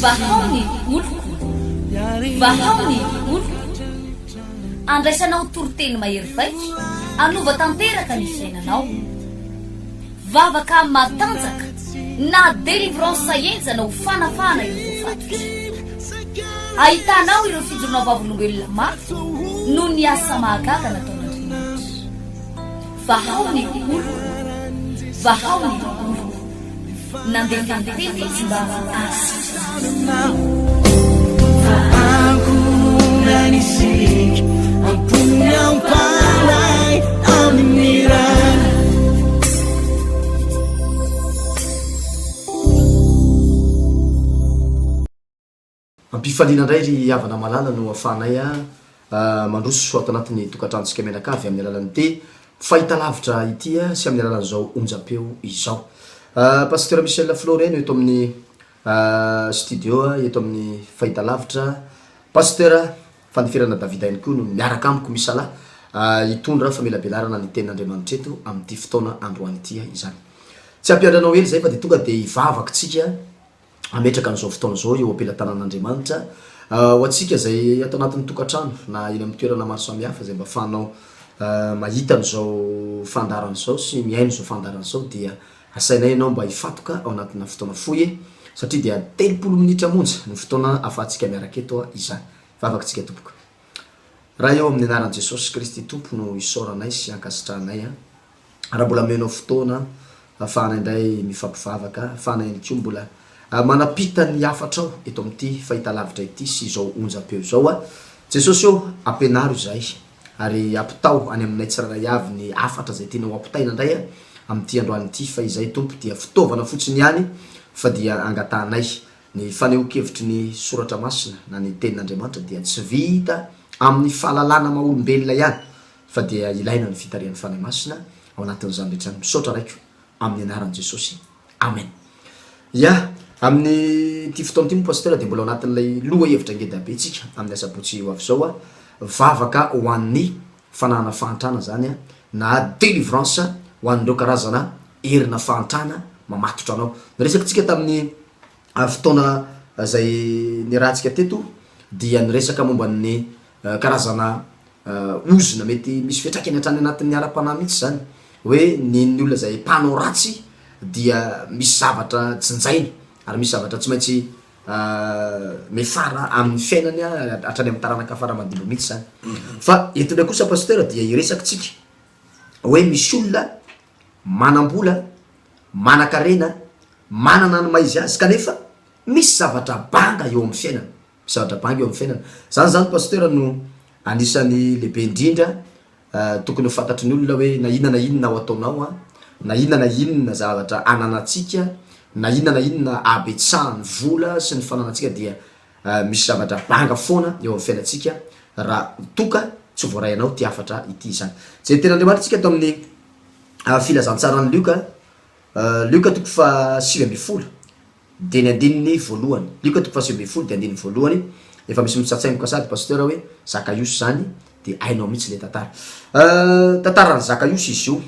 vahaony oloko vahaony oloko andraisanao toroteny mahery vaika anova tanteraka ny fiainanao vavaka matanjaka na délivrance enjana ho fanafana ireo fatotra ahitanao ireo fijoronao vavolombelona maro no ny asa mahagaga nataon'Andriamanitra vahaony oloko vahaony oloko nandeha tantety izy mba Nanisik ang punyang palay aminiran ampifaliana indray ry havana malala no afanay mandroso ato anatin'ny tokantranosika menakavy amin'ny alalan'ny te fahita lavitra ity sy amin'ny alalan'izao onjam-peo izao pasteur Michel Floreno eto amin'ny studio eto amin'ny fahita lavitra pasteur fanifirana David ihany koa no miaraka amiko misala hitondra famelabelarana ny tenin'Andriamanitra eto amin'ity fotoana androany ity izany tsy ampiandranao hely zay fa de tonga de ivavakytsika ametraka an'izao fotoana zao eo ampelantanan'Andriamanitra ho atsika zay ato anatin'ny tokantrano na eny amin'ny toerana maro samihafa zay mba fanao mahita an'izao fandarana zao sy miaino zao fandarana zao dia asainay ianao mba hifatoka ao anatina fotoana fohy satria dia 30 minitra monja ny fotoana afahantsika miaraka eto izany vavakytsika tompoko raha eo amin'ny anaran'i Jesosy Kristy tompo no isaoranay sy ankasitranay raha mbola menao fotoana afahanay indray mifampivavaka afahanay ihany koa mbola manapita ny hafatrao eto amin'ity fahita lavitra ity sy izao onjam-peo izao Jesosy eo ampianaro izay ary ampitao any aminay tsiraray avy ny hafatra zay tianao ampitaina indray amin'ity androany ity fa izay tompo dia fitaovana fotsiny ihany fa dia angatanay ny fanehoan-kevitry ny soratra masina na ny tenin'Andriamanitra dia tsy vita amin'ny fahalalana maha-olombelona ihany fa dia ilaina ny fitarian'ny fanahy masina ao anatin'izany rehetra misaotra raiko amin'ny anaran'i Jesosy amen ya amin'ny ty fotoana ty mo pasteur dia mbola ao anatin'ilay loha hevitra ngeda be tsika amin'ny asabotsy ho avy zao vavaka ho an'ny fanahana fahantrana zany na délivrance ho an'ireo karazana herina fahantrana mamatotra anao niresaka tamin'ny fotoana zay nirahantsika teto dia niresaka momba ny karazana ozona mety misy fiatraikany hatrany anatin'ny ara-panahy mihitsy zany hoe ny olona zay mpanao ratsy dia misy zavatra tsinjainy ary misy zavatra tsy maintsy mefara amin'ny fiainany hatrany amin'ny taranaka faramadilo mihitsy zany fa eto ndray kosa pasteur dia iresakitsika hoe misy olona manam-bola manan-karena manana ny maizy azy kanefa misy zavatra banga eo amin'ny fiainana misy zavatra banga eo amin'ny fiainana zany pasteur no anisany lehibe indrindra tokony ho fantatry ny olona hoe na inona ho ataonao na inona zavatra ananatsika na inona abetsahany vola sy ny fananatsika dia misy zavatra banga foana eo amin'ny fiainatsika raha toka tsy voarainao ty hafatra ity zany zay ten'Andriamanitra tsika ato amin'ny filazantsarany Luka toko fa 7 de ny andininy voalohany Luka toko fa 7 de andininy voalohany efa misy mitsatsaingo kasady pasteur hoe Zakaiosy zany de ainao mihitsy le tantarany Zakaiosy izy io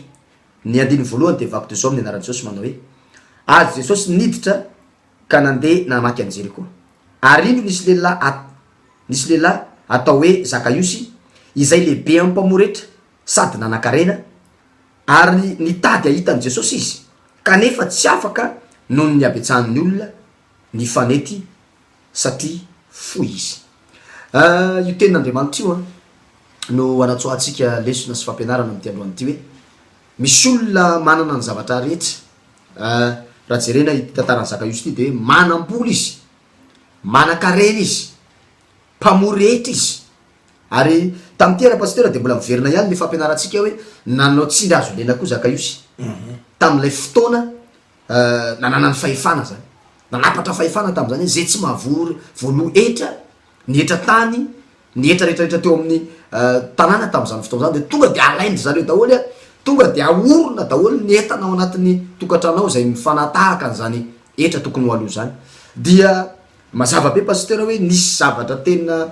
ny andininy voalohany de vakoto zao amin'ny anaran'i Jesosy manao hoe azy Jesosy niditra ka nandeha namaky an'i Jeriko ary ino nisy lehilahy atao hoe Zakaiosy izay lehibe amin'ny mpamoretra sady nanan-karena ary nitady ahitan'i Jesosy izy kanefa tsy afaka noho ny abetsahan'ny olona ny fanety satria foy izy io tenin'Andriamanitra io no anatsoatsika lesona sy fampianarana amin'ity androany ity hoe misy olona manana ny zavatra rehetra raha jerena ity tantarany Zakaiosy ity de hoe manam-bola izy manan-karena izy mpamoretra izy ary tamin'ity ara pasteur de mbola miverina ihany le fampianarantsika hoe nanao tsindry azo lena koa Zakaiosy tamin'ilay fotoana nanana ny fahefana zany nanapatra fahefana tamin'izany zay tsy mahavory voaloha etra ny etra tany ny etra rehetrarehetra teo amin'ny tanàna tamin'izany fotoana zany de tonga de alaindry zareo daholo tonga de aorona daholo ny entanao anatin'ny tokantranao zay mifanatahaka an'izany etra tokony ho aloha zany dia mazava be pasteur hoe nisy zavatra tena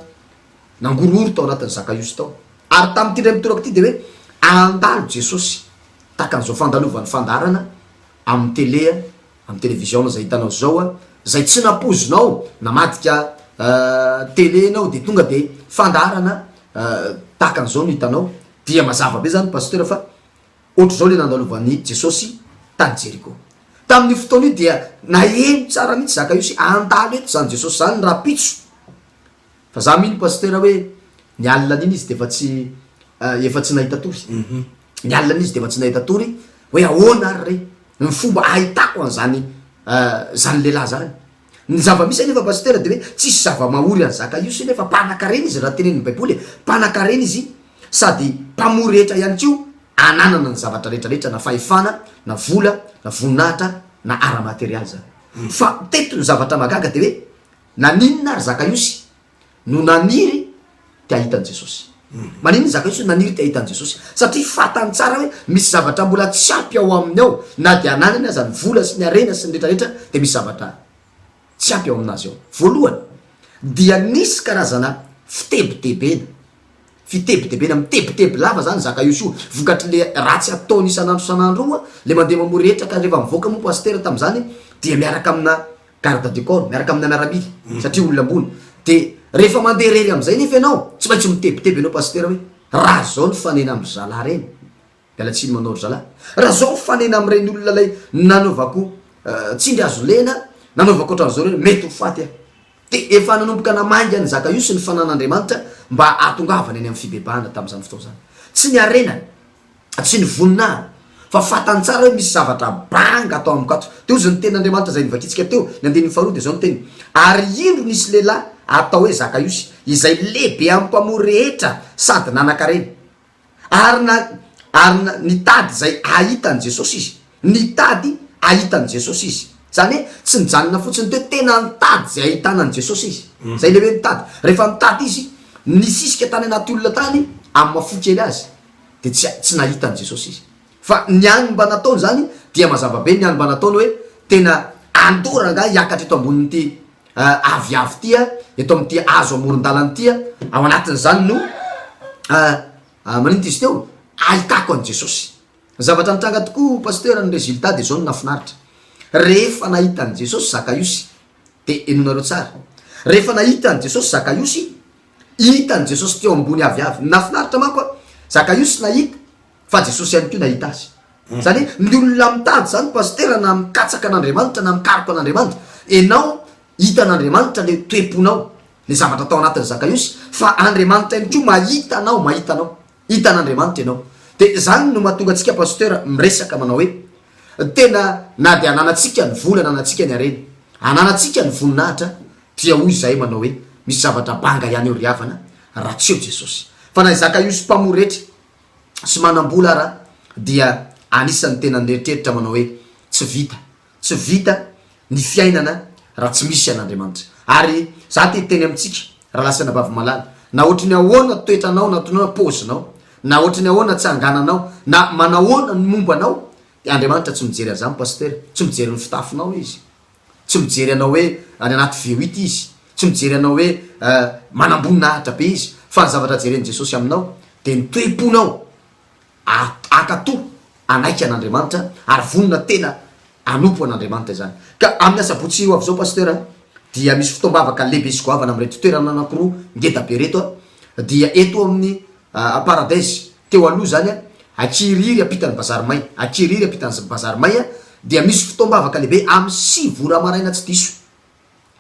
nangororo tao anatin'ny Zakaiosy tao ary tamin'ity ndray mitorako ity de hoe andalo Jesosy taka an'izao fandalovany fandarana amin'ny tele amin'ny télévision zay hitanao zao a zay tsy napozinao namadika télé nao de tonga de fandarana tahaka an'izao no hitanao dia mazava be zany pasteur fa ohatry zao le nandalovan'ny Jesosy tany Jeriko tamin'ny fotoana io dia naheno tsara mihitsy zaka io sy andalo eto zany Jesosy zany raha pitso fa za mino pasteur hoe ny alina an'iny izy de efa tsy nahita tory ny alina an'izy de efa tsy nahita tory hoe ahoana ary re ny fomba ahitako an'zany zany lehilahy zany ny zava-misy nefa pasteur de hoe tsisy zava-mahory any zaka io sy nefa mpanan-karena izy raha tenenin'ny baiboly mpanan-karena izy sady mpamory rehetra ihany kio ananana ny zavatra rehetrarehetra na fahefana na vola na voninahitra na ara-materialy zany fa teto ny zavatra magaga de hoe naninona ary zaka io sy no naniry te ahitan'i Jesosy maninona zaka io sy naniry te ahitan'i Jesosy satria fatany tsara hoe misy zavatra mbola tsy ampy ao aminy ao na de ananany aza ny vola sy ny arena sy ny rehetrarehetra de misy zavatra tsy ampy ao aminazy ao voalohany dia nisy karazana fitebitebena mitebiteby lava zany zaka io sio vokatry le ratsy ataony isan'andro le mandeha mamory rehetra ka rehefa mivoaka moa pasteur tam'zany dia miaraka amina garde du corps miaraka amina miaramily satria olona ambony de rehefa mandeha rery am'izay nefa ianao tsy maintsy mitebiteby anao pasteur hoe raha zao ny fanena amy zalahy reny miala tsiny manao zalahy raha zao ny fanena am'ireny olona lay nanaovako tsindry azo lena nanaovako ohatran'izao reny mety ho faty ah de efa nanomboka namangy any zaka io sy ny fanan'Andriamanitra mba atongavany any amin'ny fibebahana tam'izany fotoa zany tsy ny arenany tsy ny voninahiny fa fatany tsara hoe misy zavatra banga atao amikato teo zany tenin'Andriamanitra zay nivatritsika teo ny andininy faharoa de zao ny teny ary indro nisy lehilahy atao hoe zaka io sy izay lehibe amin'ny mpamory rehetra sady nanan-karena ary nitady zay ahitany Jesosy izy nitady ahitany Jesosy izy zany hoe tsy nijanona fotsiny teo tena nitady zay ahitanany Jesosy izy zay lehoe nitady rehefa nitady izy nisisika tany anaty olona tany amin'ny mafokely azy de tsy nahitany Jesosy izy fa ny any mba nataony zany dia mazava be ny any mba nataony hoe tena andora nga hiakatra eto ambonin'ity aviavy tya eto amin'ity azo amoron-dalany tya ao anatin' zany no maninty izy teo ahitako an Jesosy zavatra nitranga tokoa pasteur ny résultat de zao no nafinaritra rehefa nahitany Jesosy Zakaiosy de enonareo tsara rehefa nahitany Jesosy Zakaiosy hitany Jesosy teo ambony aviavy nafinaritra manko Zakaiosy nahita fa Jesosy ihany koa nahita azy zany ny olona mitady zany pasteur na mikatsaka an'Andriamanitra na mikaroka an'Andriamanitra enao hitan'Andriamanitra le toeponao le zavatra atao anatin'ny Zakaiosy fa Andriamanitra ihany koa mahitanao hitan'Andriamanitra enao de zany no mahatonga antsika pasteur miresaka manao hoe tena na de ananatsika ny vola ananatsika ny arena ananatsika ny voninahitra dia hoy zay manao hoe misy zavatra banga ihany eo ry havana raha tsy eo Jesosy fa na Zakaiosy mpamory rehetra sy manam-bola raha dia anisan'ny tena neritreritra manao hoe tsy vita ny fiainana raha tsy misy an'Andriamanitra ary za teny amitsika raha lasana bavy malala na ohatry ny ahoana toetranao na tonao pozinao na ohatry ny ahoana tsy angananao na manahoana ny mombanao de Andriamanitra tsy mijery azany pasteur tsy mijery ny fitafinao izy tsy mijery anao hoe any anaty V8 izy tsy mijery anao hoe manamboninahitra be izy fa ny zavatra jeren'i Jesosy aminao de ny toe-ponao akato anaiky an'Andriamanitra ary vonona tena anompo an'Andriamanitra zany ka amin'ny asabotsy avy zao pasteur dia misy fotoam-bavaka lehibe sy goavana am'reto toerana anankiroa ngeda be reto dia eto amin'ny paradise teo aloha zany akiriry ampitany bazary may dia misy fotoam-bavaka lehibe amin'ny 6 vora maraina tsy diso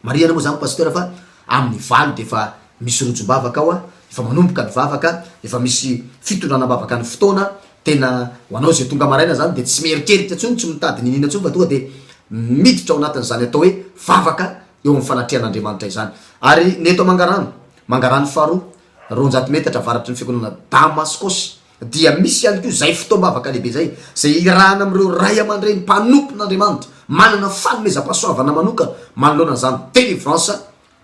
mariana moa zany pasteur fa amin'ny valo de efa misy rojom-bavaka ao efa manomboka ny vavaka efa misy fitondranam-bavaka ny fotoana tena hoanao zay tonga maraina zany de tsy mierikeritra tsony tsy mitady ninina tsony fa tonga de miditra ao anatin'zany atao hoe vavaka eo amin'ny fanatrian'Andriamanitra izany ary neto mangarano faharoa 200 metatra avaratry ny fiangonana Damascos dia misy ihany koa zay fotoam-bavaka lehibe zay irahana am'ireo ray aman-dreny mpanompon'Andriamanitra manana fanomezam-pahasoavana manokana manoloana zany délivrance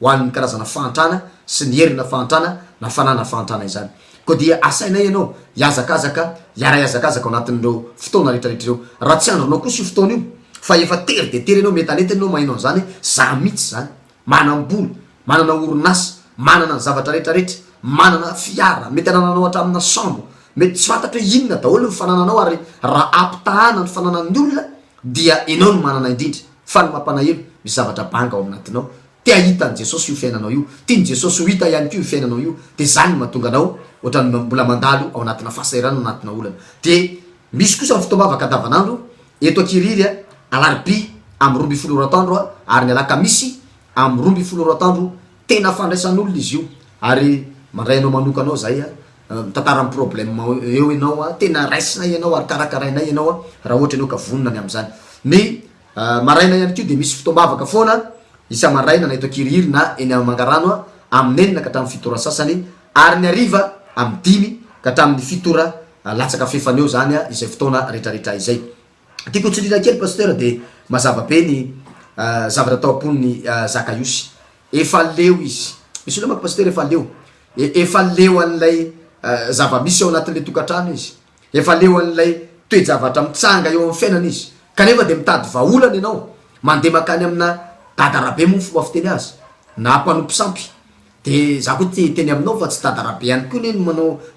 ho an'ny karazana fahantrana sy ny herina fahantrana na fanana fahantrana izany ko dia asainay ianao hiazakazaka hiara-hiazakazaka ao anatin'ireo fotoana rehetrarehetra ireo raha tsy andronao koa sy fotoana io fa efa tery de tery anao metanety anao mahinao zany za mihitsy zany manam-bola manana orinasa manana ny zavatra rehetrarehetra manana fiara mety anananao hatramina sambo mety tsy fantatra hoe inona daholo ny fanananao ary raha ampitahana ny fananan'ny olona dia enao no manana indrindra fa ny mampanahelo misy zavatra banga ao aminatinao, te ahitan' Jesosy io fiainanao io, tiany Jesosy ho hita ihany ko io fiainanao io, de zany mahatonga anao ohatrany mbola mandalo ao anatina fahasairana anatina olana. De misy kosa ny fotoam-bavaka andavanandro eto Akiriry alarobia amy 12 oratandro ary ny alakamisy amy 12 oratandro tena fandraisan'olona izy io, ary mandray anao manokanao zay mitantara amin'ny problème eo ianao tena raisina ianao ary karakarainay ianao raha ohatra ianao ka vonona ny am'zany. Ny maraina ihany ko de misy fotoam-bavaka foana isa maraina na eto Akiriry na eny amy Mangarano amin'ny 4 ka hatramin'ny 7 ora sasany, ary ny ariva amy 5 ka hatramin'ny 7 ora latsaka fefany eo zany izay fotoana rehetrarehetra izay. Tiako tsirira kely pasteur de mazava be ny zavatra atao ampon'ny Zakaiosy, efa leo izy, misy olona manko pasteur efa leo an'ilay zava-misy ao anatin'le tokantrano izy, efa leo an'ilay toe-javatra mitsanga eo amin'ny fiainana izy, kanefa de mitady vaolana ianao mandeha makany amina dadarabe moa fomba fiteny azy na mpanompo sampy. De za koa teny aminao fa tsy dadarabe ihany koa neny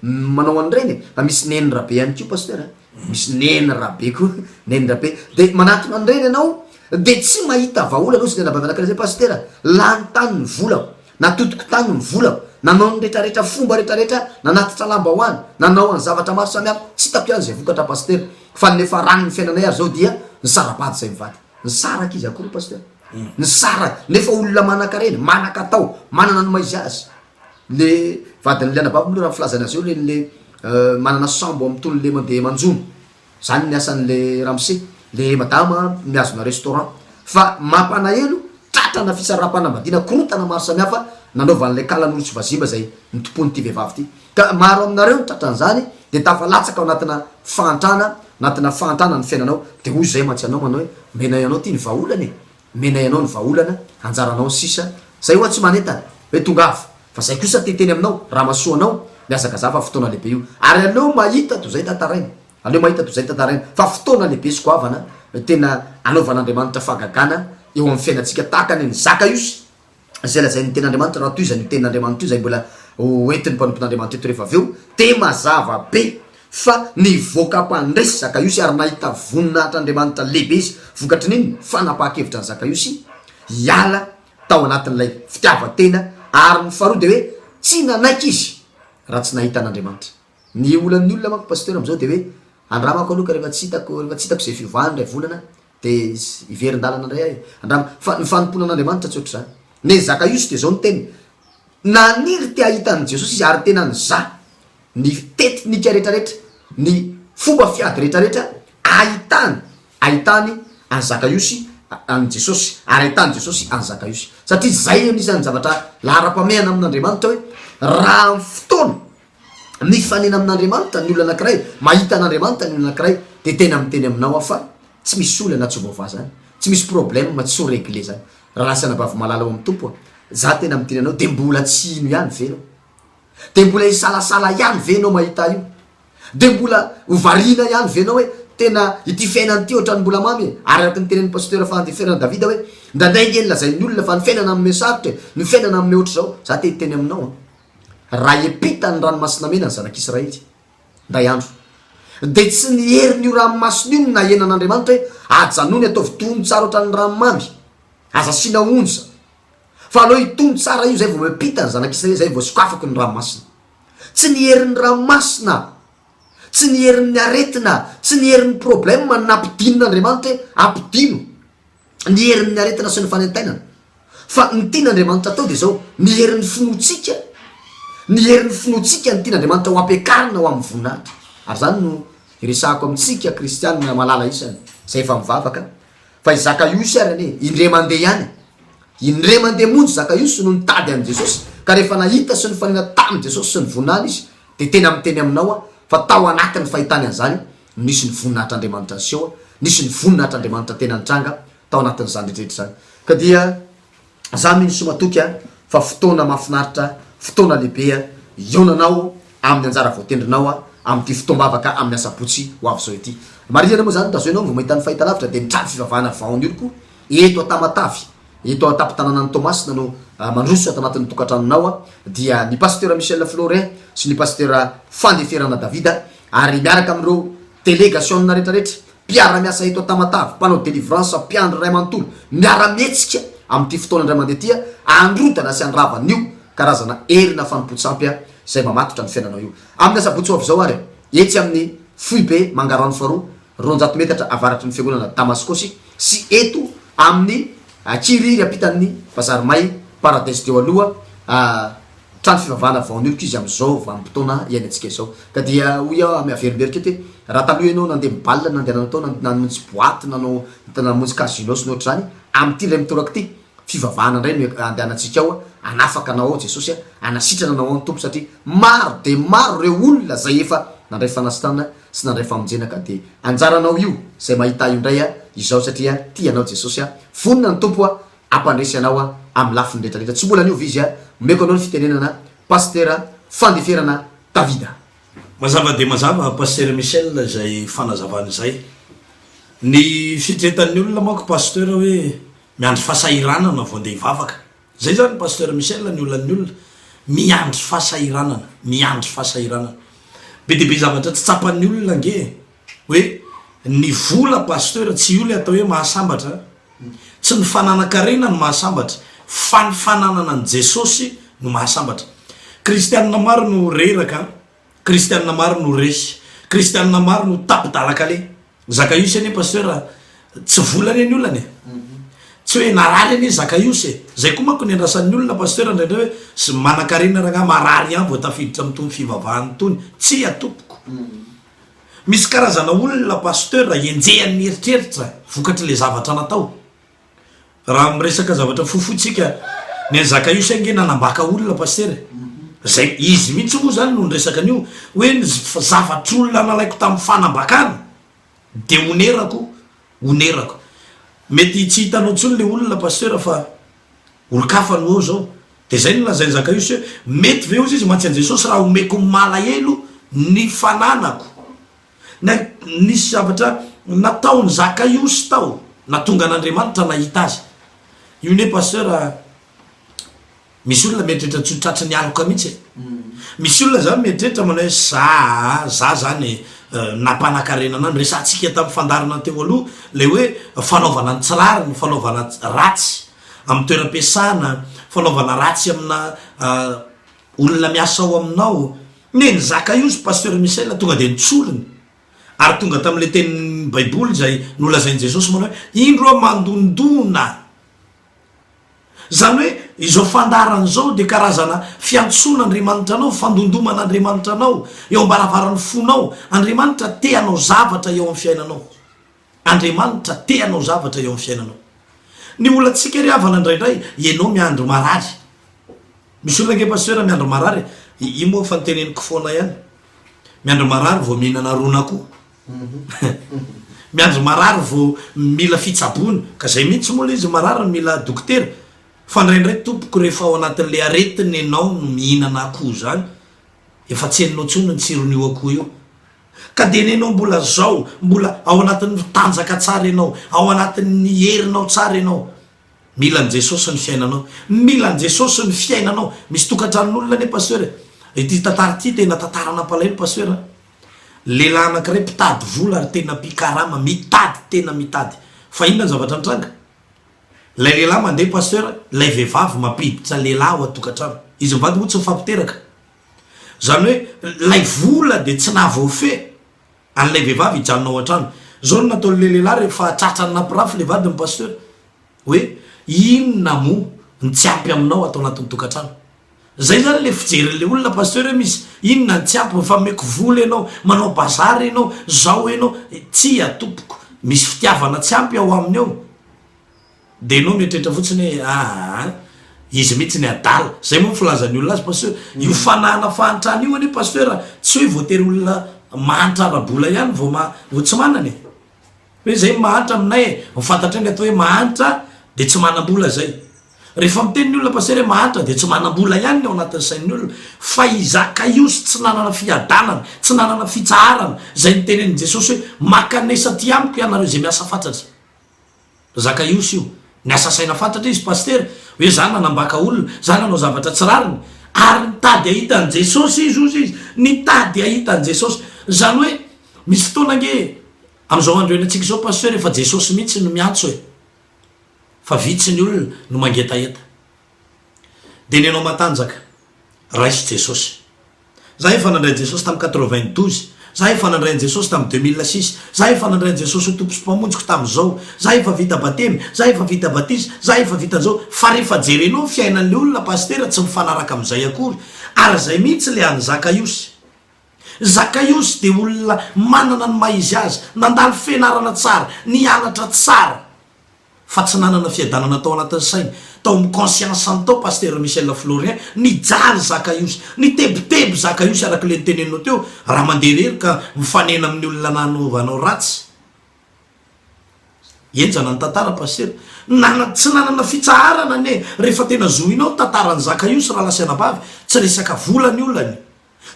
manao an'ireny, fa misy neny rabe ihany ko pasteur, misy neny rabe koa, neny rabe. De manatona an'ireny ianao de tsy mahita vaolana ozy ny anabavana zay pasteur, lany tany ny volako, natotoko tany ny volako, nanao ny rehetrarehetra fomba rehetrarehetra, nanatitra lamba hoany, nanao any zavatra maro samihafa, tsy hitako ihany zay vokatra pasteur, fa nefa ranony fiainanay ary zao dia ny sarabady zay mivady, ny saraka izy akory pasteur, ny sara nefa olona manaka-reny, manaka-tao, manana ny maizy azy. Le vadin'le anabavy moa raha filazana azy eo le manana sambo amy tony le mandeha manjono, zany ny asan'le Ramsey, le madama miazona restaurant, fa mampanahelo tratrana fisaraha-panambadiana korotana maro samihafa nanaovan'le kalan'olo tsy vazimba zay ny tompony ty vehivavy ty, ka maro aminareo nitratran'zany de tafalatsaka ao anatina fahantrana ny fiainanao, de hoy zay mantsy anao manao hoe menay anao ty ny vaolana, menay anao ny vaolana, anjaranao ny sisa, zay hoa tsy manentana hoe tongafo, fa zay kosa teteny aminao raha masoanao miazakazafa fotoana lehibe io, ary aleo mahita to zay tataraina, aleo mahita to zay tataraina, fa fotoana lehibe sy goavana tena anaovan'Andriamanitra fagagana eo amin'ny fiainantsika tahaka ny Zakaiosy zay lazain'ny ten'Andriamanitra raha toy zay ny tenin'Andriamanitra io zay mbola hoentin'ny mpanompon'Andriamanitra eto rehefa aveo, te mazava be fa nivoaka mpandresy Zakaiosy ary nahita voninahitr'Andriamanitra lehibe izy, vokatry n'iny fanapaha-kevitra ny Zakaiosy hiala tao anatin'ilay fitiavatena, ary ny faharoa de hoe tsy nanaiky izy raha tsy nahita an'Andriamanitra. Ny olan'ny olona manko pasteur am'zao de hoe andramako aloka rehefa tsy hitako zay fivahany ray volana de iverin-dalana ndray ahy, andrama fa ny fanompoana an'Andriamanitra tsy ohatry zany. Ne Zakaiosy de zao ny teny, naniry te ahitan'ny Jesosy izy ary tena niza ny tetinika rehetrarehetra, ny fomba fiady rehetrarehetra ahitany any Zakaiosy any Jesosy, ary ahitany Jesosy any Zakaiosy, satria zay anisan'ny zavatra lahara-pameana amin'Andriamanitra hoe raha amin'ny fotoana mifanena amin'Andriamanitra ny olona anankiray, mahita an'Andriamanitra ny olona anankiray, de tena miteny aminao fa tsy misy olana tsy vaovà zany, tsy misy problème tsy ho réglé zany. Raha lasa anabavy malala ao amin'ny tompo za tena miteny anao de mbola tsy ino ihany venao, de mbola isalasala ihany venao mahita io, de mbola hovariana ihany venao hoe tena ity fiainany ty ohatrany mbola mamy, ary araky ny tenen'ny pasteur fahandeferana Davida hoe ndraindray eny lazain'ny olona fa ny fiainana amin'ny sarotra, ny fiainana amin'ny ohatry zao, za teny aminao raha epita ny ranomasina mena ny zanak'Israely ndray andro, de tsy niheriny io ranomasina io na henan'Andriamanitra hoe ajanony ataovy tony tsara ohatrany ranomamy, aza sina onja, fa aloha hitony tsara io zay vao epita ny zanak'Israely, zay vao sokafaky ny ranomasina. Tsy niherin'ny ranomasina, tsy niherin'ny aretina, tsy niherin'ny problème nampidinon'Andriamanitra hoe ampidino, niherin'ny aretina sy ny fanentainana, fa ny tian'Andriamanitra atao de zao niherin'ny finotsika, niherin'ny finotsika ny tian'Andriamanitra ho ampiakarina ho amin'ny voninahitra. Ary zany no iresahako amintsika kristianina malala isany zay efa mivavaka, fa i Zakaiosy ary ane indre mandeha ihany, indre mandeha monjy Zakaiosy no nitady an' Jesosy, ka rehefa nahita sy ny fanena tamin'i Jesosy sy ny voninahiny izy, de tena miteny aminao fa tao anatin'ny fahitany an'zany nisy ny voninahitr'Andriamanitra niseho, nisy ny voninahitr'Andriamanitra tena nitranga tao anatin'izany rehetrarehetra zany. Ka dia za mino somatoky fa fotoana mahafinaritra, fotoana lehibe ionanao amin'ny anjara voatendrinao amin'ity fotoam-bavaka amin'ny asabotsy ho avy zao ity. Mariana moa zany tazoenao vao mahita ny fahitalavitra de nitrady fivavahana vaon'oloko eto Tamatavy, eto atapitanana ny Tomasina no mandroso ato anatin'ny tokantranonao dia ny pasteur Michel Florin sy ny pasteur fandeferana Davida, ary miaraka amin'ireo délégation rehetrarehetra mpiara-miasa eto Tamatavy, mpanao délivrance, mpiandro ray manontolo, miara-mietsika amin'ity fotoana andray mandeha tia, androtana sy andravan'io karazana erina fanompotsapya zay mamatotra ny fiainanao io. Amin'ny asabotsy zao ary etsy amin'ny Foibe Mangarano faharoa 200 metatra avaratry ny fiangonana Damaskosy sy eto amin'ny Kiriry ampitan'ny Bazarymay Paradise teo aloha trano fivavahana vaon'olo izy am'izao vanim-potoana iainantsika izao. Ka dia hoy aho amy averimberiky ety raha taloha ianao nandeha mibalina nandeha nanao tao namonjy boaty nanao namonjy casino sy nohatry zany am'ty ray mitoraka ty fivavahana ndray no andehanantsika ao anafaka anao ao Jesosy anasitrana anao ao ny tompo satria maro de maro reo olona zay efa nandray fanasitranana sy nandray famonjena. Ka de anjaranao io zay mahita io ndray izao satria tianao Jesosy vonina ny tompo ampandresy anao amy lafiny rehetrarehetra. Tsy mbola niovy izy meko anao ny fitenenana Pasteur Fandeferana Davida. Mazava de mazava Pasteur Michel zay fanazavany zay. Ny fitretan'ny olona manko pasteur hoe miandry fahasahiranana vao andeha hivavaka. Zay zany Pasteur Michel ny olona miandry fahasahiranana, miandry fahasahiranana. Be de be zavatra tsy tsapan'ny olona nge hoe ny vola pasteur tsy io le atao hoe mahasambatra, tsy ny fananakarena no mahasambatra, fa ny fananana an Jesosy no mahasambatra. Kristianina maro no reraka, kristianina maro no resy, kristianina maro no tapidalaka le. Zakaiosy ane pasteur tsy volany any olana tsy hoe narary ane Zakaiosy zay koa manko ny andrasan'ny olona pasteur ndraindray hoe sy manakarena raha marary ihany vao tafiditra amin'itony fivavahany tony tsy atopoko. Misy karazana olona pasteur enjehan'ny eritreritra vokatry le zavatra natao. Raha miresaka zavatra fofotsika ny Zakaiosy ange nanambaka olona pasteur zay izy mihitsy moa zany no resaka an'io hoe ny zavatra olona nalaiko tamin'ny fanambakana de onerako mety tsy hitanao tsony le olona pasteur fa olon-kafa no ao zao. De zay no lazainy Zakaiosy hoe mety ve ozy izy mantsy an Jesosy raha omeko malahelo ny fananako. Nisy zavatra nataony Zakaiosy tao natonga an'Andriamanitra nahita azy. Io ne pasteur misy olona mietrrehetra tsotratra ny aloka mihitsy. Misy olona zany mietrrehetra manao hoe za zany nampanakarena anany resantsika tamin'ny fandarana teo aloha le hoe fanaovana ny tsirary, ny fanaovana ratsy amin'ny toeram-piasana, fanaovana ratsy amina olona miasa ao aminao. Neny Zakaiosy Pasteur Michel tonga de nitsoriny ary tonga tam'le tenin'ny Baiboly zay nolazainy Jesosy manao hoe indro mandondona. Zany hoe izao fandarana zao de karazana fiantsona Andriamanitra anao, fandondomana Andriamanitra anao eo ambaravarany fonao. Andriamanitra te anao zavatra eo amin'ny fiainanao. Andriamanitra te anao zavatra eo amin'ny fiainanao. Ny olona tsika ry havana indraindray ianao miandro marary. Misy olona nge pasteur miandro marary, io moa fanteneniko foana ihany. Miandro marary vao mihinana ronako. Miandro marary vao mila fitsabony, ka zay mihitsy moa izy marary mila dokotera. Fa ndraindray tompoko rehefa ao anatin'le aretiny ianao no mihinana akoho zany, efa tsy hainao tsony ny tsiron'io akoho io. Ka de nenao mbola zao, mbola ao anatin'ny tanjaka tsara ianao, ao anatin'ny herinao tsara ianao. Mila an Jesosy ny fiainanao, mila an Jesosy ny fiainanao. Misy tokantranon'olona ne pasteur. Ity tantara ity tena tantara nampalahelo pasteur. Lehilahy anankiray mpitady vola ary tena mpikarama, mitady tena mitady. Fa inona ny zavatra nitranga? Lay lehilahy mandeha pasteur, lay vehivavy mampiditra lehilahy ao atokantrano. Izy mivady moa tsy mifampiteraka. Zany hoe lay vola de tsy nahavoafe an'lay vehivavy hijanonao an-trano. Zao no nataon'le lehilahy rehefa tratrany nampirafy le vady ny pasteur hoe inona moa ny tsy ampy aminao atao anatin'ny tokantrano. Zay zany le fijeren'le olona pasteur misy inona ny tsy ampy, fa meko vola ianao, manao bazary ianao, zao ianao, tsy atopoko. Misy fitiavana tsy ampy ao aminy ao. De ianao mieritreritra fotsiny hoe izy mihitsy ny adala. Zay moa filazan'ny olona azy pasteur. Io fanahana fahantrana io ane pasteur tsy hoe voatery olona mahantra arabola ihany vao tsy manany. Hoe zay mahantra aminay mifantatra ny atao hoe mahantra de tsy manam-bola zay. Rehefa miten'ny olona pasteur hoe mahantra de tsy manam-bola ihany ny ao anatin'ny sain'ny olona. Fa i Zakaiosy tsy nanana fiadanana, tsy nanana fitsaharana. Zay ny tenen'i Jesosy hoe makanesa ty amiko ianareo zay miasa fantatra. Zakaiosy io niasa saina fantatra izy pasteur hoe za nanambaka olona, za nanao zavatra tsy rariny ary nitady ahita an Jesosy izy nitady ahita an Jesosy. Zany hoe misy fotoana nge am'izao andro enantsika zao pasteur efa jesosy mihitsy no miantso e fa vitsy ny olona no mangetaeta de ny anao matanjaka raisy jesosy za efa nandray jesosy tamy 92 za efa nandray jesosy tamy 2006 za efa nandray jesosy ho tompo sy mpamonjiko tam'izao za efa vita batemy za efa vita batisa za efa vitan'izao fa rehefa jerenao fiainan'le olona pastera tsy mifanaraka am'izay akory ary zay mihitsy le any zakaiosy de olona manana ny maizy azy nandalo fianarana tsara nianatra tsara fa tsy nanana fiadanana tao anatin'ny sainy tao amy conscience any tao paster Michel Florien nijaly zakaiosy nitebiteby zakaiosy araky le nitenenao teo raha manderery ka mifanena amin'ny olona nanovanao ratsy enjana ny tantara paster tsy nanana fitsaharana ne rehefa tena zoinao tantarany zakaiosy raha lasianabavy tsy resaka volany olany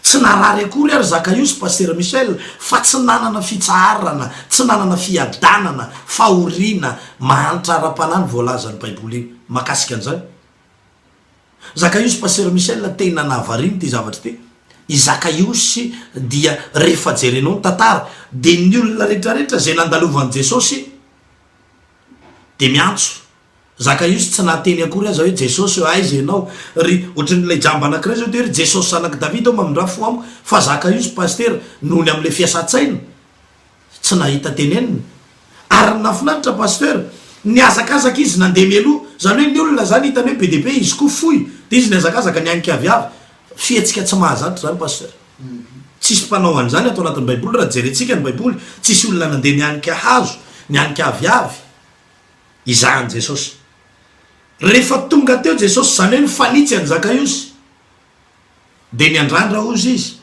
tsy narary akory ary zakaiosy paster Michel fa tsy nanana fitsaharana tsy nanana fiadanana fahorina mahanitra ara-panany voalazany baiboly iny makasika an'izany zakaiosy paster Michel tena navariny ty zavatra ty izakaiosy dia rehefa jerenao ny tantara de ny olona rehetrarehetra zay nandalovan'i Jesosy de miantso zakaiosy tsy nateny akory aza hoe jesosy aiza ianao ry ohatran'ilay jamba anakiray zao de ry jesosy zanaky davida ao mamindra fo amiko fa zakaiosy paster nohony am'le fiasatsaina tsy nahita tenenina ary nafinaritra paster niazakazaka izy nandeha mialoha zany hoe ny olona zany hitany hoe be de be izy koa foy de izy niazakazaka nianikaviavy fiatsika tsy mahazatra zany paster tsisy mpanao an'izany atao anatin'ny baiboly raha jerentsika ny baiboly tsisy olona nandeha nianika hazo nianikaviavy izahany jesosy rehefa tonga teo jesosy zany hoe nifanitsy any zakaiosy de niandrandra ozy izy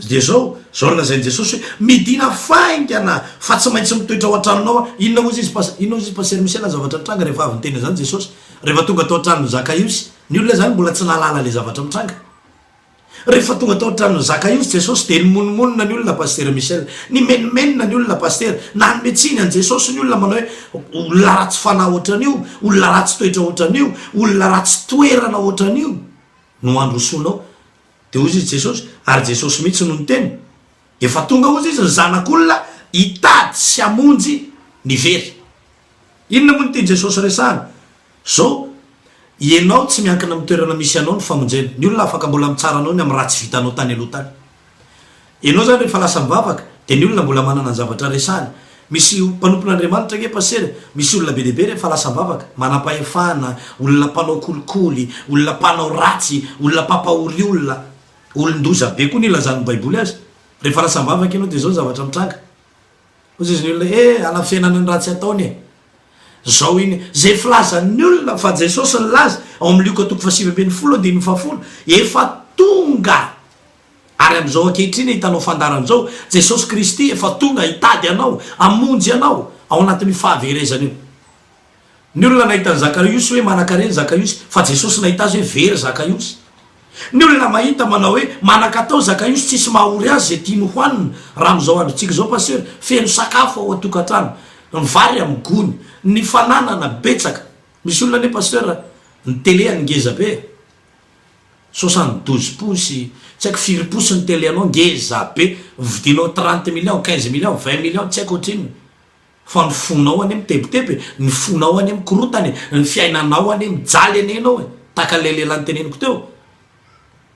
de zao lazainy jesosy hoe midina faingana fa tsy maintsy mitoetra ao antranonao inona ozy izy paster Michel zavatra mitranga rehefa avy niteny zany jesosy rehefa tonga tao antranony zakaiosy ny olona zany mbola tsy nalala le zavatra mitranga rehefa tonga tao antranony zakaiosy jesosy de nimononmonina ny olona paster Michel ny menimenina ny olona paster nanometsiny any jesosy ny olona manao hoe olona ratsy fanahy ohatran'io olona ratsy toetra ohatran'io olona ratsy toerana ohatran'io no androsonao de ozy izy jesosy ary jesosy mihitsy no niteny efa tonga ozy izy ny zanak'olona hitady sy amonjy ny very inona moa nyteny jesosy resahana zao ianao tsy miankina amin'ny toerana misy anao ny famonjena ny olona afaka mbola mitsara anao ny amy raha tsy vitanao tany aloha tany ianao zany rehefa lasa mivavaka de ny olona mbola manana ny zavatra resahany misy mpanompon'Andriamanitra nge paster misy olona be dehibe rehefa lasa mivavaka manam-pahefana olona mpanao kolikoly olona mpanao ratsy olona mpampahory olona olon-doza be koa ny ilazan'ny baiboly azy rehefa lasa mivavaka ianao de zao zavatra mitranga ozy izy ny olona ana fiainana ny ratsy ataony zao iny zay filazan'ny olona fa jesosy ny laza ao amin'ny Luka 7:10 efa tonga ary am'izao ankehitriny hitanao fandaran'izao jesosy kristy efa tonga hitady anao amonjy anao ao anatin'ny fahaverezana io ny olona nahitany zakaiosy hoe manan-karena zakaiosy fa jesosy nahita azy hoe very zakaiosy ny olona mahita manao hoe manan-katao zakaiosy tsisy mahahory azy zay tiany hoanina raha am'izao androtsika zao paster feno sakafo ao atokantrano ny vary amy gony ny fananana betsaka misy olona ne paster ny tele any ngeza be 72 posy tsy haiko 4 posy ny tele anao ngeza be vidinao 30 millions 15 millions 20 millions tsy haiko ohatriny fa ny fonao any mitebiteby ny fonao any mikorotany ny fiainanao any mijaly ane anao taka lelelany teneniko teo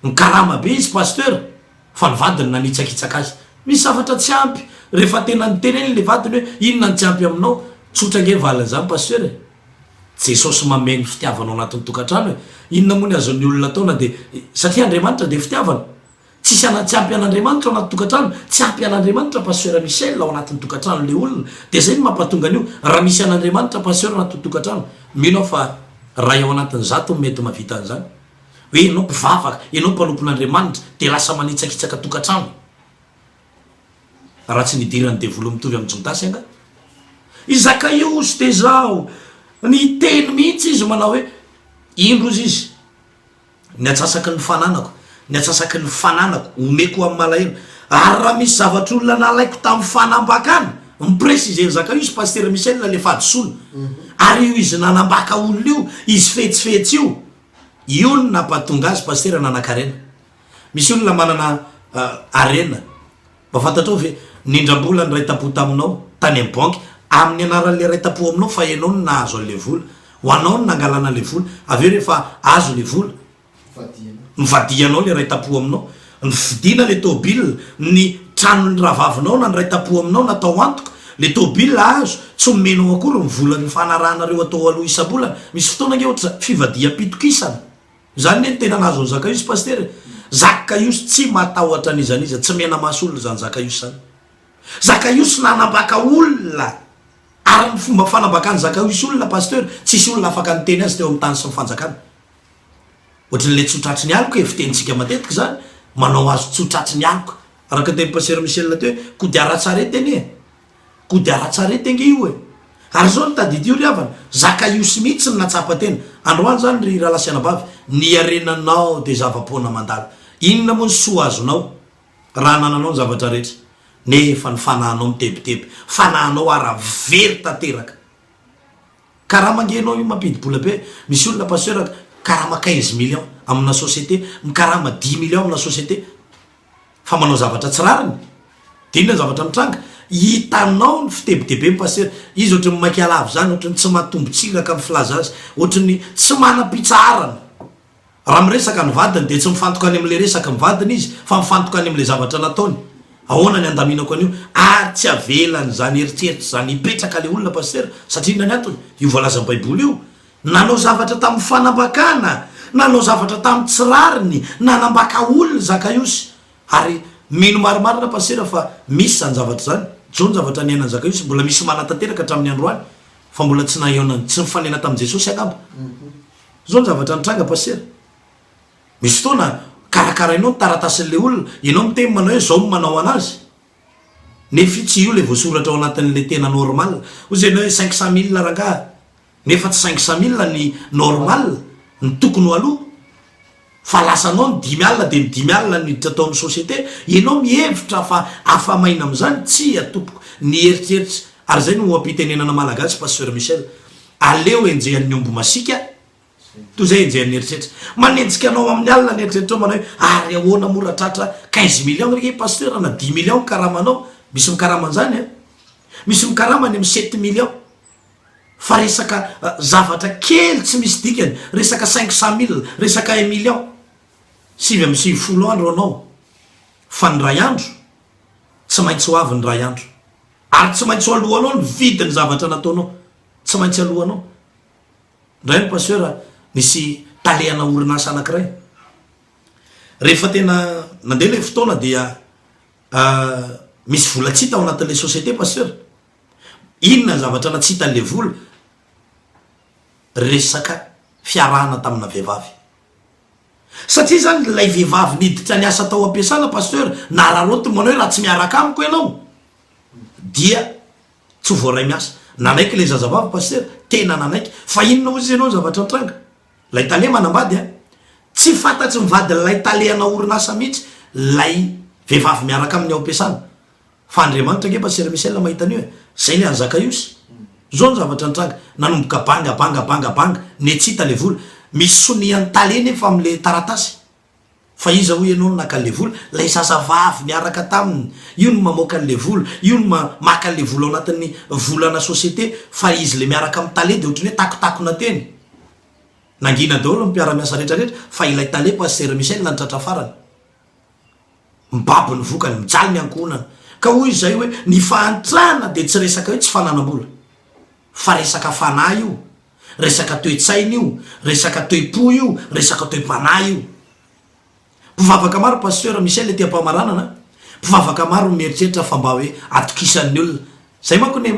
ny karama be izy paster fa ny vadiny nanitsakitsaka azy misy zavatra tsy ampy rehefa tena niteneny le vadiny hoe inona ny tsy ampy aminao tsotra nge valan'izany paster jesosy mameny fitiavanao anatin'ny tokantrano inona moa ny azon'ny olona taona de satria Andriamanitra de fitiavana tsisy tsy ampy an'Andriamanitra ao anaty tokantrano tsy ampy an'Andriamanitra paster Michel ao anatin'ny tokantrano le olona de zay ny mampatonga an'io raha misy an'Andriamanitra paster anatin'ny tokantrano mino fa raha ao anatin'ny zato mety mavita an'izany hoe ianao mpivavaka ianao mpanompon'Andriamanitra de lasa manitsakitsaka tokantrano raha tsy nidirany devolo mitovy amin'ny Jodasy anga izakaiosy de zao ny teny mihitsy izy manao hoe indrozy izy ny atsasaky ny fananako omeko amin'ny malahelo ary raha misy zavatra olona nalaiko tamin'ny fanambakany mipresize zakaiosy paster Michel le fadisolo ary io izy nanambaka olona io izy fetsifetsy io no nampatonga azy paster nanan-karena misy olona manana arena mba fantatrao ve nindrambola ny ray-tapo taminao tany amin'ny banky amin'ny anaran'le ray-tapo aminao fa ianao no nahazo an'le vola ho anao no nangalana le vola avy eo rehefa azo le vola mivadianao le ray-tapo aminao ny fidina le tôbila ny tranony ravavinao na ny ray-tapo aminao natao antoka le tôbila azo tsy omenao akory mivolany fanarahanareo atao aloha isabolana misy fotoana nge ohatra fivadiam-pitokisana zany ne ny tena nazo ny zakaiosy paster zakaiosy tsy matahotra an'izany izy tsy mena masolona zany zakaiosy zany zakaiosy nanambaka olona ary ny fomba fanambakany zakaiosy olona paster tsisy olona afaka nyteny azy teo amin'ny tany sy mifanjakana ohatran'le tsotratry ny aloko evitentsika matetika zany manao azo tsotratry ny aloko araka teny paster Michel teo hoe kodiara-tsarety anie kodiara-tsarety ange io e ary zao nitadity io ry havana zakaiosy mihitsy ny natsapa tena androany zany ry raha lasianabavy ny arenanao de zava-poana mandala inona moa ny soa azonao raha nananao ny zavatra rehetra nefa ny fanahinao mitebiteby fanahinao ara-very tanteraka karaha mangenao io mampidi-bola be misy olona paster karama 15 millions amina société mikarama 10 millions amina société fa manao zavatra tsy rariny dinona zavatra mitranga hitanao ny fitebitebe paster izy ohatry ny makialavy zany ohatry ny tsy mahatombotsiraka amin'ny filaza azy ohatry ny tsy manam-pitsaharana raha miresaka ny vadiny de tsy mifantoka any am'le resaka mivadiny izy fa mifantoka any am'le zavatra nataony ahoana ny andaminako an'io ary tsy avelany zany eritseritra zany hipetraka le olona paster satria nany antony io voalazan'ny baiboly io nanao zavatra tamin'ny fanambakana nanao zavatra tamin'ny tsirariny nanambaka olona zakaiosy ary mino marimarina paster fa misy zany zavatra zany zao ny zavatra niainany zakaiosy mbola misy manatanteraka hatramin'ny androany fa mbola tsy naionany tsy mifanena tamin'i jesosy angamba zao ny zavatra nitranga paster misy fotoana karakarainao taratasin'le olona ianao miteny manao hoe zao manao anazy nefa tsy io le voasoratra ao anatin'le tena normal ozy ianao hoe 500 000 rangaha nefa tsy 500 000 ny normal ny tokony ho aloha fa lasanao ny 10 000 de ny 10 000 niditra atao amin'ny société ianao mihevitra fa afamaina am'izany tsy atopoko ny eritseritra ary zay no ampitenenana malagasy paster Michel aleo enjehan'ny ombo masika to zay enjehan'ny eritseritra manenjika anao amin'ny alina ny eritseritra ao manao hoe ary ahoana moratratra 15 millions reke paster na 10 millions karamanao misy mikaraman'zany a misy mikaramany amin'ny 7 millions fa resaka zavatra kely tsy misy dikany resaka 500 000 resaka 1 million 7 andro anao fa ny ray andro tsy maintsy ho avy ny ray andro ary tsy maintsy ho alohanao ny vidiny zavatra nataonao tsy maintsy alohanao ndray ny paster nisy talehana orinasa anankiray rehefa tena nandeha le fotoana dia misy vola tsy hita ao anatin'le société paster inona ny zavatra na tsy hitan'le vola resaka fiarahana tamina vehivavy satria zany lay vehivavy niditra ny asa tao ampiasana paster na raharoty manao hoe raha tsy miaraka amiko ianao dia tsy voaray miasa nanaiky le zazavavy paster tena nanaiky fa inona ozy ianao ny zavatra nitranga lay tale manambady a tsy fantatsy mivady lay talehana orinasa mihitsy lay vehivavy miaraka amin'ny ao ampiasana fa Andriamanitra nge paster Michel mahita an'io e zay le any zakaiosy zao ny zavatra nitranga nanomboka banga ne tsy hita le vola misy soniany tale nefa am'le taratasy fa iza ho ianao naka le vola lay zazavavy miaraka taminy io no mamoaka le vola io no maka le vola ao anatin'ny volana société fa izy le miaraka amin'ny tale de ohatrany hoe takotakona teny nangina daholo mpiara-miasa rehetrarehetra fa ilay tale paster Michel nanitratra farany mibaby ny vokany mijaly ny ankohonana ka hoy izay hoe ny fahantrana de tsy resaka hoe tsy fananam-bola fa resaka fanahy io resaka toe-tsaina io resaka toe-po io resaka toe-panahy io mpivavaka maro paster Michel ty ampamaranana mpivavaka maro mieritreritra fa mba hoe atokisan'ny olona zay manko ny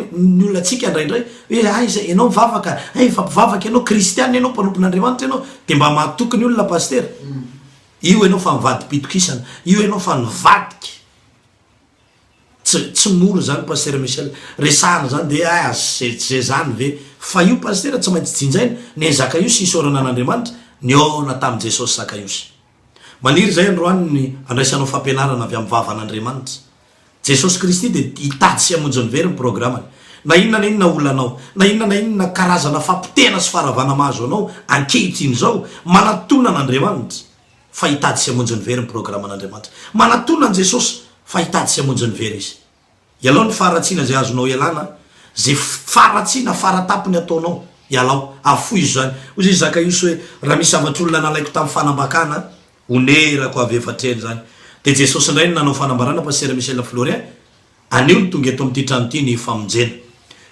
olona atsika ndraindray hoe ay zay ianao mivavaka fa mpivavaka ianao kristiana ianao mpanompon'Andriamanitra ianao de mba mahatoky ny olona paster io ianao fa mivadi-pitokisana io ianao fa nivadiky tsy moro zany paster Michel resahana zany de zay zany ve fa io paster tsy maintsy jinjaina ny zakaiosy isorana an'Andriamanitra ny ona tamin'i Jesosy zakaiosy maniry zay androany ny andraisanao fampianarana avy amin'ny vavan'Andriamanitra Jesosy Kristy de hitady sy hamonjy ny very ny programany na inona olanao na inona karazana fampitena sy faravana mahazo anao ankehitriny zao manatona an'Andriamanitra fa hitady sy hamonjy ny very ny programan'Andriamanitra manatona an Jesosy fa hitady sy hamonjy ny very izy ialao ny faratsiana zay azonao ialana, zay faratsiana faratapony ataonao ialao afo izy zany. Ozy izy Zakaios hoe raha misy zavatr'olona nalaiko tamin'ny fanambakana onerako avy efatreny zany. De Jesosy indray nanao fanambarana pasteur Michel Florien, anio no tonga eto amin'ity trano ity ny famonjena.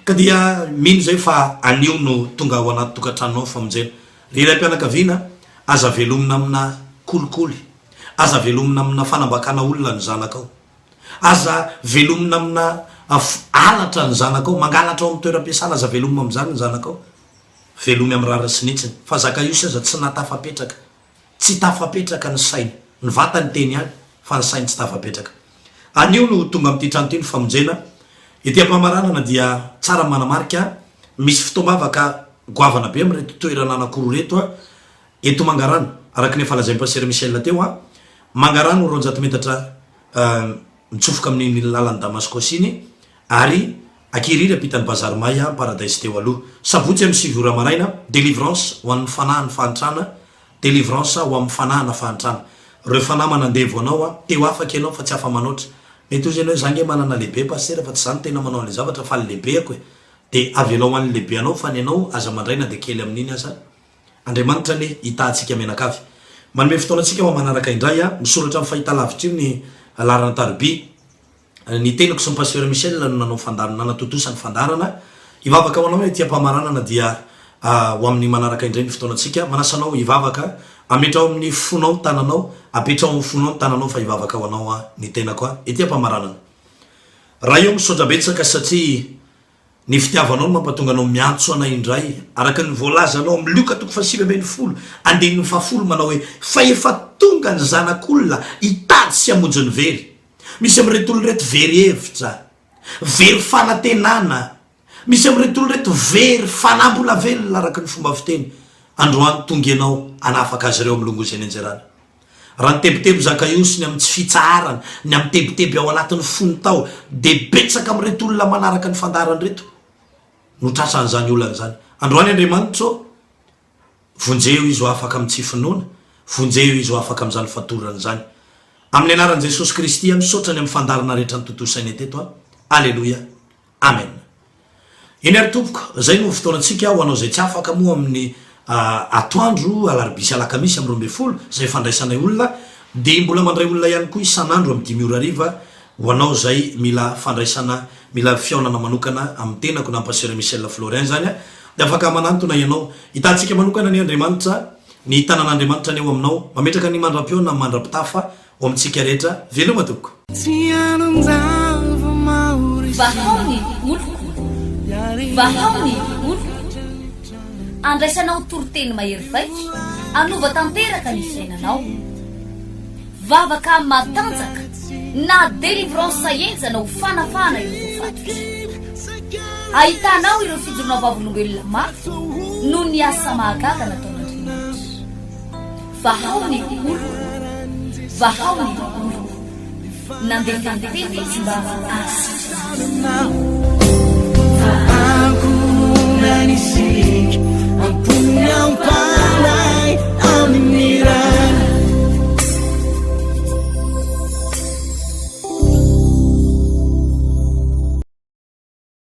Ka dia mino zay fa anio no tonga ao anaty tokantranonao famonjena. Iray mpianakaviana, aza velomina amina kolikoly, aza velomina amina fanambakana olona ny zanakao, aza velomina amina alatra ny zanakao, mangalatra ao amin'ny toeram-piasana, aza velomina amin'izany ny zanakao, velomy amin'ny rara sinitsiny. Fa Zakaios aza tsy natafapetraka, tsy tafapetraka ny sainy, ny vatany teny ihany fa ny sainy tsy tafapetraka. Anio no tonga amin'ity trano ity ny famonjena. Ity am-pamaranana dia tsara manamarika, misy fotoam-bavaka goavana be amin'reto toerana anankiroa reto eto Mangarano, araka ny falazain'ny pasteur Michel teo Mangarano 200 metatra mitsofoka amin'ny lalan'ny Damascos iny, ary Akirira apitan'ny bazary may Paradise teo aloha. Sabotsy amin'ny 7 ora maraina, délivrance ho an'ny fanahana fahantrana, délivrance ho amin'ny fanahana fahantrana. Reo fanahy manandevo anao teo afaka ianao fa tsy afa manoatra. Mety ozy ianao zany manana lehibe pasteur fa tsy zany tena manao an'le zavatra fa lehibe ako de avelao an'ny lehibe anao fa ny anao aza mandraina de kely amin'iny aza. Andriamanitra ne hitantsika menakavy. Manome fotoana antsika ho manaraka indray misoratra amin'ny fahitalavitra io ny alarana Tarby. Ny tenako sy ny pasteur Michel no nanao fandarana natotosany fandarana. Ivavaka ho anao hoe tia mpamaranana dia ho amin'ny manaraka indray ny fotoana antsika. Manasanao ivavaka, ametrao amin'ny fonao ny tananao, apetrao amin'ny fonao ny tananao fa ivavaka ho anao ny tenako ety mpamaranana. Raha io misaotra betsaka satria ny fitiavanao no mampatonga anao miantso anay indray, araka ny voalazanao amin'ny Luka 5:10 andehan'ny 10 manao hoe fa efa tonga ny zanak'olona hitady sy hamonjy ny very. Misy amin'reto olo reto very hevitra, very fanantenana, misy amin'reto olo reto very fanambola velona araka ny fomba fiteny. Androany tonga ianao anafaka azy ireo amilongozy any anjerana. Raha ny tebiteby Zakaios ny amin'ny tsy fitsarana, ny amin'ny tebiteby ao anatin'ny fony tao, de betsaka amin'reto olona manaraka ny fandarany reto no tratran'izany olana zany. Androany Andriamanitra vonjeo izy ho afaka amin'ny tsy finoana, vonjeo izy ho afaka amin'izany fatorana zany. Amin'ny anaran'i Jesosy Kristy misaotra ny amin'ny fandarana rehetra ny tontolo saina teto. Alleluia. Amen. Eny ary tompoko, zay no fotoanantsika ho anao zay tsy afaka moa amin'ny atoandro alarobisy alakamisy amin'ny 12 zay fandraisanay olona, de mbola mandray olona ihany koa isan'andro amin'ny 5 ora hariva ho anao zay mila fandraisana, mila fiaonana manokana amin'ny tenako na pasteur Michel Florien zany de afaka manantona ianao. Hitantsika manokana ny Andriamanitra, ny tanan'Andriamanitra ny eo aminao, mametraka ny mandram-piona amin'ny mandram-pitafa ho amintsika rehetra. Veloma tompoko. Vahaony moloko, vahaony moloko, andraisanao toroteny mahery vaitra, anova tanteraka ny fiainanao, vavaka matanjaka na délivrance enjana ho fanafana ireo fatotra. Ahitanao ireo fijorona vavolombelona mafy no ny asa mahagaga nataon'Andriamanitra. Vahaony moloko, vahaony moloko, nandefandefeny izy mba Aku nanisik, ampunnya